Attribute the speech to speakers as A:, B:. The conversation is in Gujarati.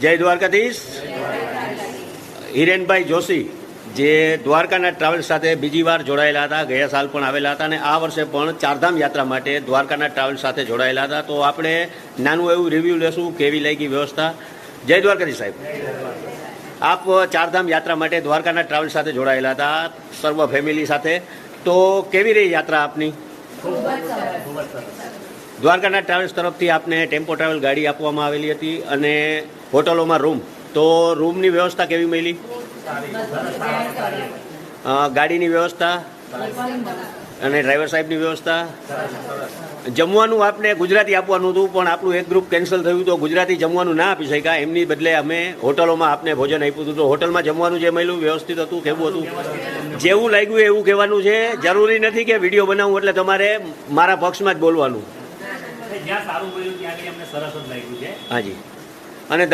A: જય દ્વારકાધીશ. હિરેનભાઈ જોશી જે દ્વારકાના ટ્રાવેલ્સ સાથે બીજી વાર જોડાયેલા હતા, ગયા સાલ પણ આવેલા હતા અને આ વર્ષે પણ ચારધામ યાત્રા માટે દ્વારકાના ટ્રાવેલ્સ સાથે જોડાયેલા હતા. તો આપણે નાનું એવું રિવ્યૂ લેશું, કેવી લાગી વ્યવસ્થા. જય દ્વારકાધીશ સાહેબ. આપ ચારધામ યાત્રા માટે દ્વારકાના ટ્રાવેલ્સ સાથે જોડાયેલા હતા સર્વ ફેમિલી સાથે, તો કેવી રહી યાત્રા આપની? દ્વારકાના ટ્રાવેલ્સ તરફથી આપને ટેમ્પો ટ્રાવેલ ગાડી આપવામાં આવેલી હતી અને હોટલોમાં રૂમ, તો રૂમની વ્યવસ્થા કેવી મળી? ગાડીની વ્યવસ્થા અને ડ્રાઈવર સાહેબની વ્યવસ્થા. જમવાનું આપને ગુજરાતી આપવાનું હતું પણ આપણું એક ગ્રુપ કેન્સલ થયું તો ગુજરાતી જમવાનું ના આપી શક્યા, એમની બદલે અમે હોટલોમાં આપને ભોજન આપ્યું હતું. તો હોટલમાં જમવાનું જે મળ્યું વ્યવસ્થિત હતું, કેવું હતું? જેવું લાગ્યું એવું કહેવાનું છે, જરૂરી નથી કે વિડીયો બનાવવું એટલે તમારે મારા પક્ષમાં જ બોલવાનું.
B: જ્યાં સારું મળ્યું ત્યાં અમને સરસ જ લાગ્યું છે.
A: હાજી.